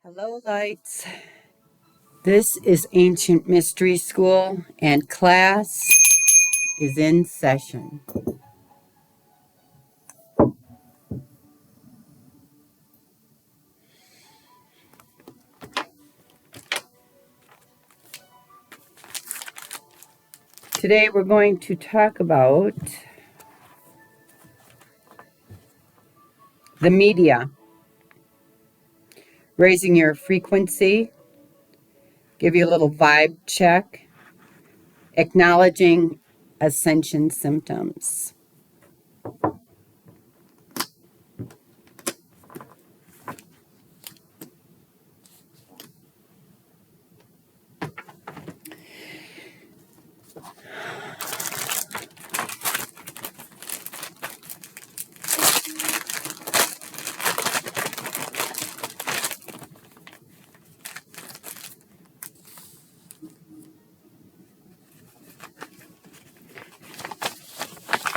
Hello, lights. This is Ancient Mystery School, and class is in session. Today we're going to talk about the media, raising your frequency, give you a little vibe check, acknowledging ascension symptoms.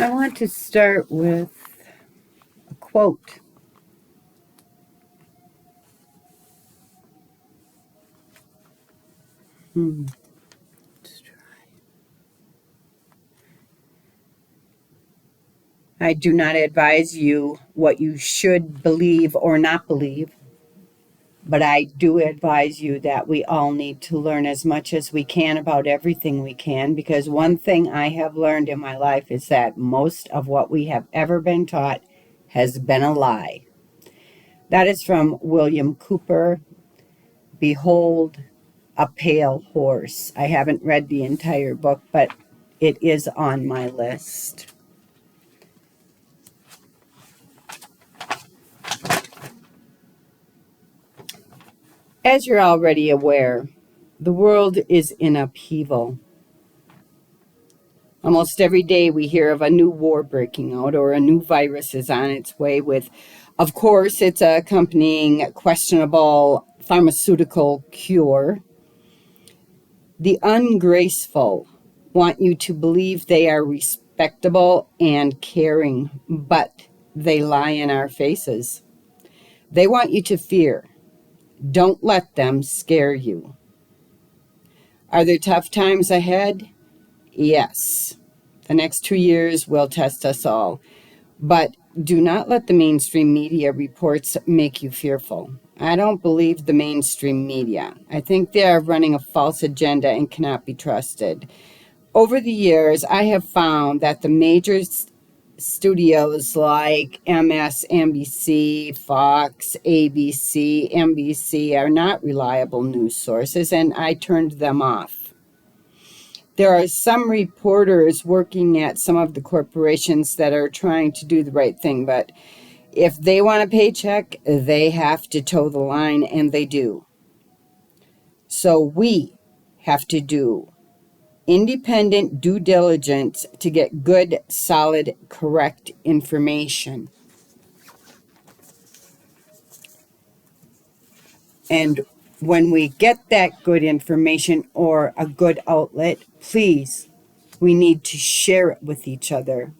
I want to start with a quote. Let's try. I do not advise you what you should believe or not believe. But I do advise you that we all need to learn as much as we can about everything we can, because one thing I have learned in my life is that most of what we have ever been taught has been a lie. That is from William Cooper, Behold a Pale Horse. I haven't read the entire book, but it is on my list. As you're already aware, the world is in upheaval. Almost every day we hear of a new war breaking out or a new virus is on its way with, of course, its accompanying questionable pharmaceutical cure. The ungraceful want you to believe they are respectable and caring, but they lie in our faces. They want you to fear. Don't let them scare you. Are there tough times ahead? Yes. The next 2 years will test us all. But do not let the mainstream media reports make you fearful. I don't believe the mainstream media. I think they are running a false agenda and cannot be trusted. Over the years, I have found that the major studios like MSNBC, Fox, ABC, NBC are not reliable news sources, and I turned them off. There are some reporters working at some of the corporations that are trying to do the right thing, but if they want a paycheck, they have to toe the line, and they do. So we have to do independent due diligence to get good, solid, correct information. And when we get that good information or a good outlet, please, we need to share it with each other.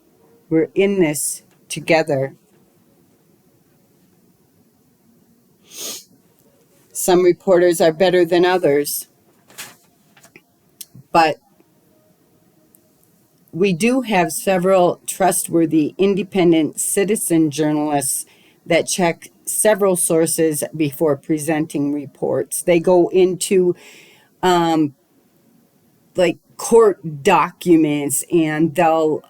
We're in this together. Some reporters are better than others, but we do have several trustworthy independent citizen journalists that check several sources before presenting reports. They go into like court documents, and they'll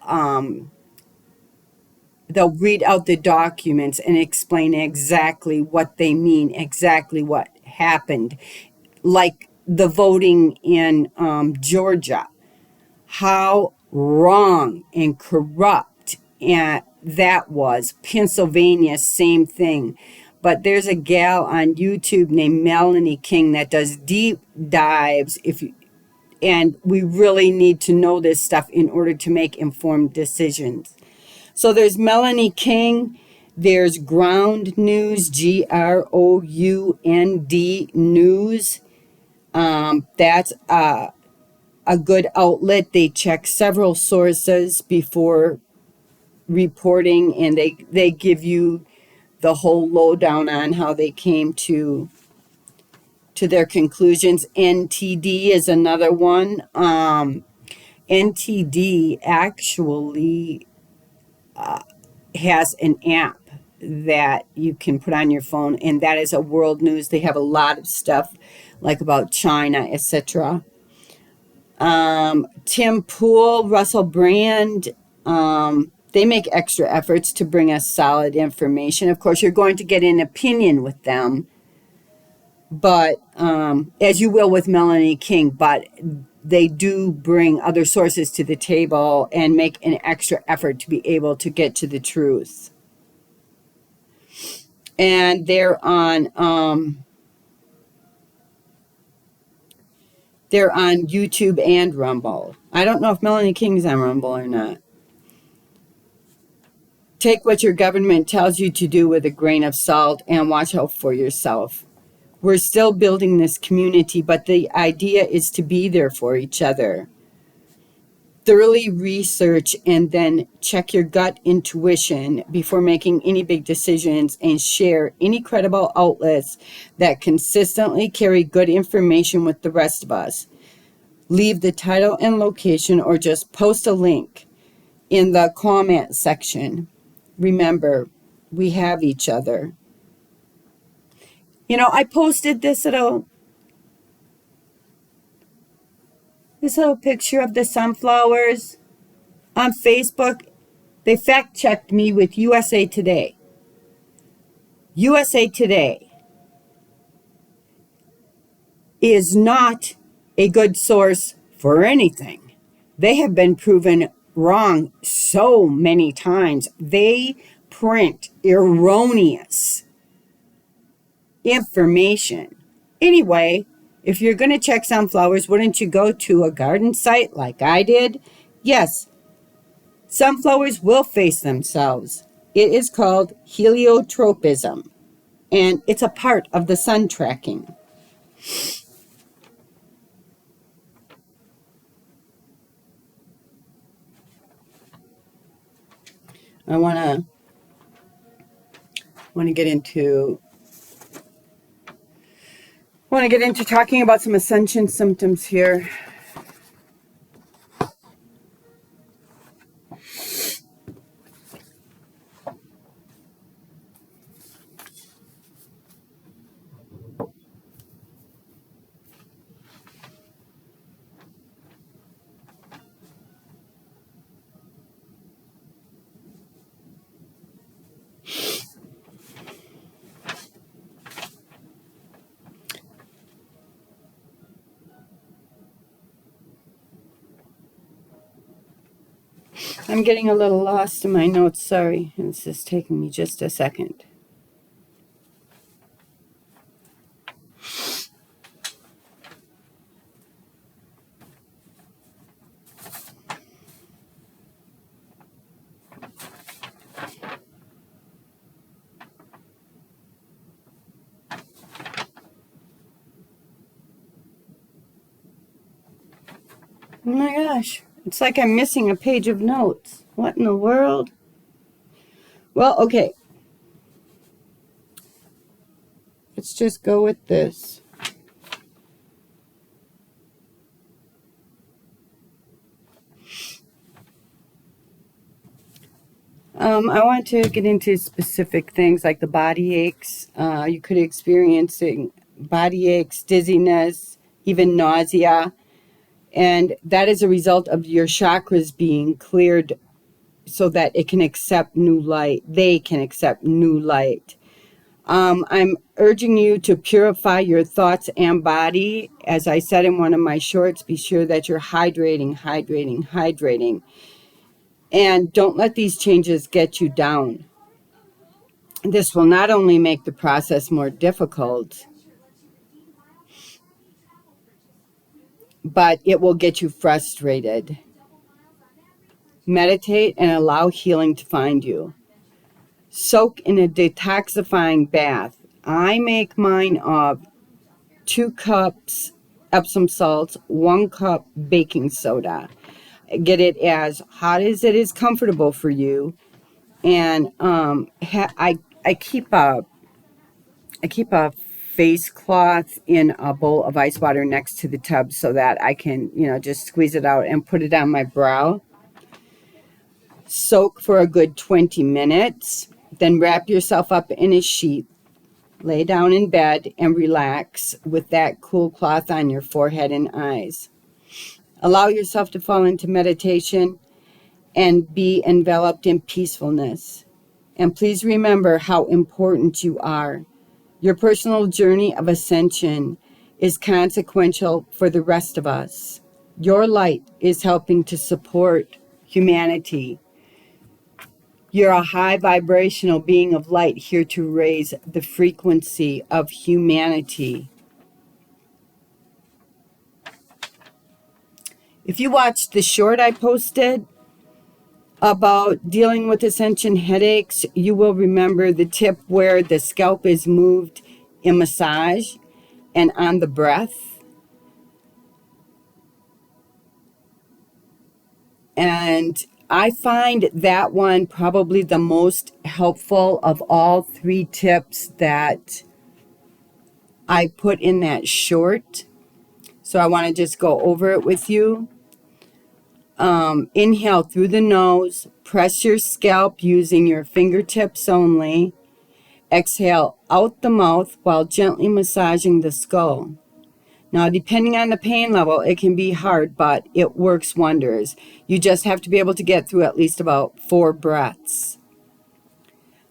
read out the documents and explain exactly what they mean, exactly what happened. Like the voting in Georgia, how wrong and corrupt and that was. Pennsylvania, same thing. But there's a gal on YouTube named Melanie King that does deep dives. And we really need to know this stuff in order to make informed decisions. So there's Melanie King. There's Ground News, Ground News. That's a good outlet. They check several sources before reporting, and they give you the whole lowdown on how they came to to their conclusions. NTD is another one. NTD actually has an app that you can put on your phone, and that is a world news. They have a lot of stuff like about China, etc. Tim Pool, Russell Brand, they make extra efforts to bring us solid information. Of course, you're going to get an opinion with them, but as you will with Melanie King, but they do bring other sources to the table and make an extra effort to be able to get to the truth. And they're on YouTube and Rumble. I don't know if Melanie King's on Rumble or not. Take what your government tells you to do with a grain of salt and watch out for yourself. We're still building this community, but the idea is to be there for each other. Thoroughly research and then check your gut intuition before making any big decisions, and share any credible outlets that consistently carry good information with the rest of us. Leave the title and location, or just post a link in the comment section. Remember, we have each other. You know, I posted this little picture of the sunflowers on Facebook. They fact-checked me with USA Today. USA Today is not a good source for anything. They have been proven wrong so many times. They print erroneous information. Anyway, if you're going to check sunflowers, wouldn't you go to a garden site like I did? Yes, sunflowers will face themselves. It is called heliotropism, and it's a part of the sun tracking. I want to get into talking about some ascension symptoms here. I'm getting a little lost in my notes, sorry. It's just taking me just a second. Oh my gosh, it's like I'm missing a page of notes. What in the world? Well, okay. Let's just go with this. I want to get into specific things like the body aches. You could experiencing body aches, dizziness, even nausea. And that is a result of your chakras being cleared so that it can accept new light. They can accept new light. I'm urging you to purify your thoughts and body. As I said in one of my shorts, be sure that you're hydrating. And don't let these changes get you down. This will not only make the process more difficult, but it will get you frustrated. Meditate and allow healing to find you. Soak in a detoxifying bath. I make mine of 2 cups Epsom salts, 1 cup baking soda. Get it as hot as it is comfortable for you. And I keep a face cloth in a bowl of ice water next to the tub so that I can, just squeeze it out and put it on my brow. Soak for a good 20 minutes. Then wrap yourself up in a sheet. Lay down in bed and relax with that cool cloth on your forehead and eyes. Allow yourself to fall into meditation and be enveloped in peacefulness. And please remember how important you are. Your personal journey of ascension is consequential for the rest of us. Your light is helping to support humanity. You're a high vibrational being of light here to raise the frequency of humanity. If you watched the short I posted about dealing with ascension headaches, you will remember the tip where the scalp is moved in massage and on the breath. And I find that one probably the most helpful of all 3 tips that I put in that short. So I want to just go over it with you. Inhale through the nose, press your scalp using your fingertips only. Exhale out the mouth while gently massaging the skull. Now, depending on the pain level, it can be hard, but it works wonders. You just have to be able to get through at least about 4 breaths.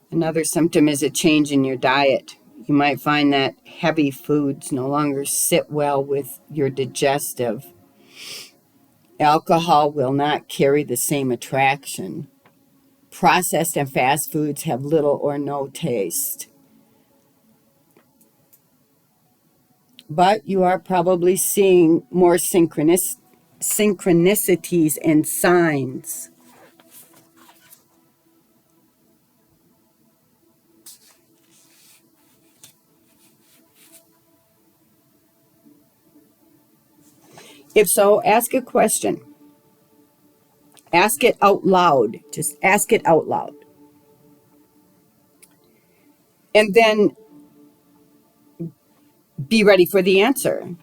Another symptom is a change in your diet. You might find that heavy foods no longer sit well with your digestive. Alcohol will not carry the same attraction. Processed and fast foods have little or no taste. But you are probably seeing more synchronicities and signs. If so, ask a question. Ask it out loud. Just ask it out loud. And then be ready for the answer.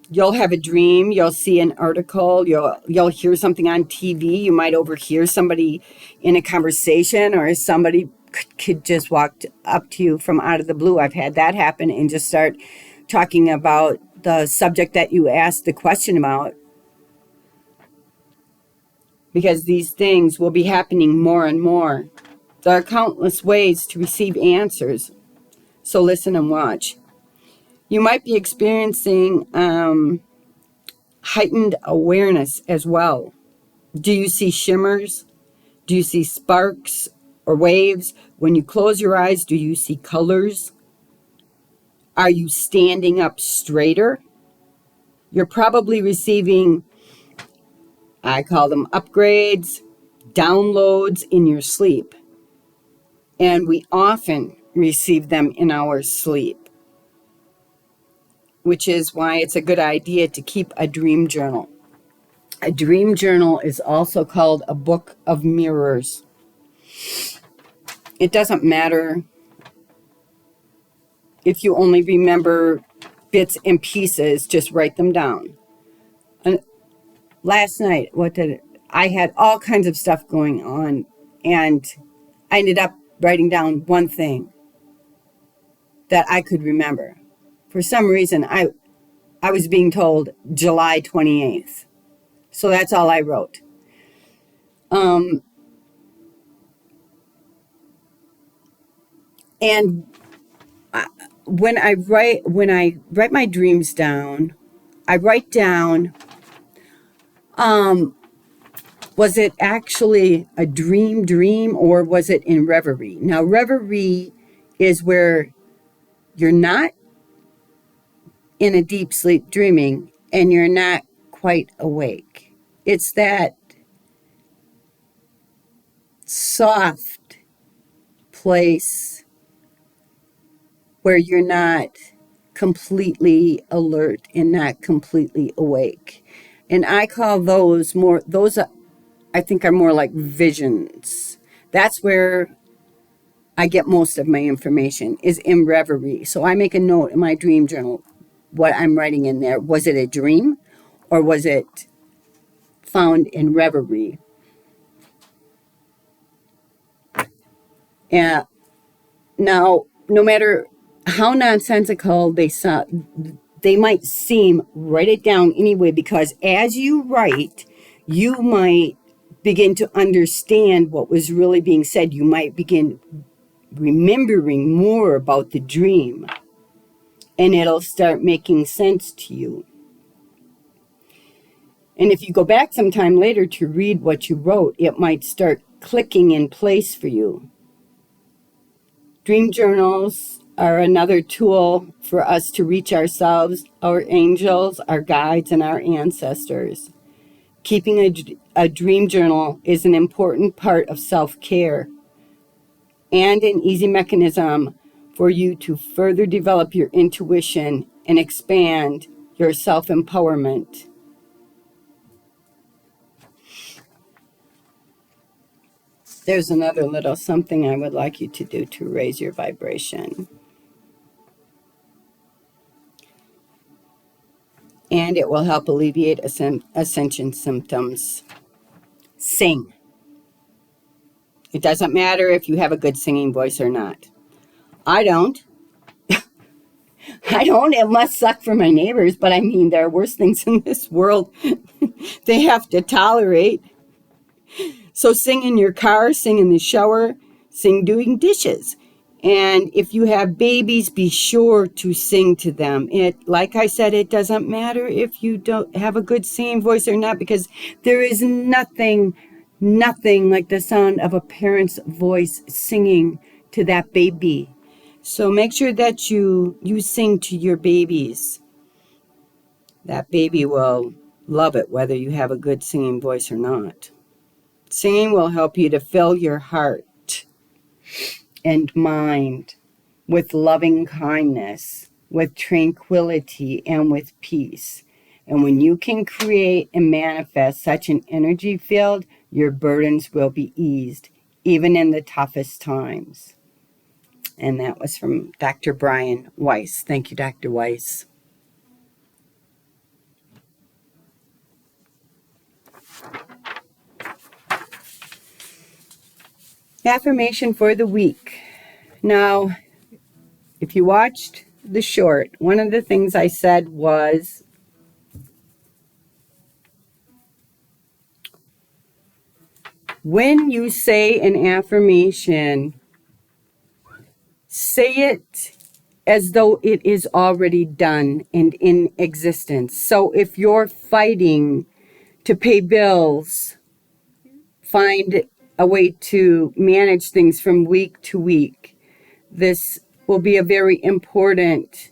You'll have a dream, you'll see an article, you'll hear something on TV, you might overhear somebody in a conversation, or somebody could just walk up to you from out of the blue. I've had that happen, and just start talking about the subject that you asked the question about. Because these things will be happening more and more. There are countless ways to receive answers, so listen and watch. You might be experiencing heightened awareness as well. Do you see shimmers? Do you see sparks or waves? When you close your eyes, do you see colors? Are you standing up straighter? You're probably receiving, I call them upgrades, downloads in your sleep. And we often receive them in our sleep, which is why it's a good idea to keep a dream journal. A dream journal is also called a book of mirrors. It doesn't matter if you only remember bits and pieces, just write them down. And last night, I had all kinds of stuff going on, and I ended up writing down one thing that I could remember. For some reason, I was being told July 28th. So that's all I wrote. And when I write my dreams down, I write down, was it actually a dream, or was it in reverie? Now, reverie is where you're not in a deep sleep dreaming and you're not quite awake. It's that soft place where you're not completely alert and not completely awake. And I call those I think are more like visions. That's where I get most of my information is in reverie. So I make a note in my dream journal what I'm writing in there. Was it a dream or was it found in reverie? And now, no matter how nonsensical they might seem, write it down anyway, because as you write, you might begin to understand what was really being said. You might begin remembering more about the dream, and it'll start making sense to you. And if you go back sometime later to read what you wrote, it might start clicking in place for you. Dream journals are another tool for us to reach ourselves, our angels, our guides, and our ancestors. Keeping a dream journal is an important part of self-care and an easy mechanism for you to further develop your intuition and expand your self-empowerment. There's another little something I would like you to do to raise your vibration. And it will help alleviate ascension symptoms. Sing. It doesn't matter if you have a good singing voice or not. I don't. I don't. It must suck for my neighbors, but I mean, there are worse things in this world they have to tolerate. So sing in your car, sing in the shower, sing doing dishes. And if you have babies, be sure to sing to them. Like I said, it doesn't matter if you don't have a good singing voice or not, because there is nothing like the sound of a parent's voice singing to that baby. So make sure that you sing to your babies. That baby will love it, whether you have a good singing voice or not. Singing will help you to fill your heart and mind with loving kindness, with tranquility, and with peace. And when you can create and manifest such an energy field, your burdens will be eased, even in the toughest times. And that was from Dr. Brian Weiss. Thank you, Dr. Weiss. Affirmation for the week. Now, if you watched the short, one of the things I said was, when you say an affirmation, say it as though it is already done and in existence. So if you're fighting to pay bills, find a way to manage things from week to week, this will be a very important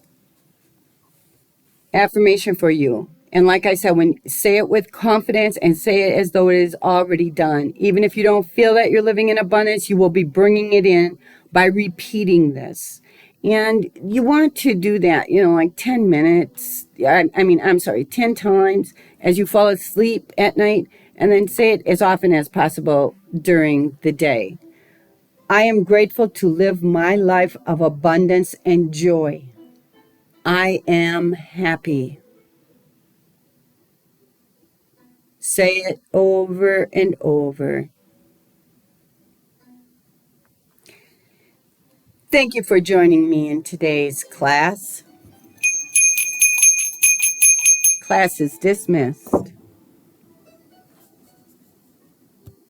affirmation for you. And like I said, say it with confidence and say it as though it is already done. Even if you don't feel that you're living in abundance, you will be bringing it in by repeating this. And you want to do that, like 10 minutes. 10 times as you fall asleep at night, and then say it as often as possible during the day. I am grateful to live my life of abundance and joy. I am happy. Say it over and over. Thank you for joining me in today's class. Class is dismissed.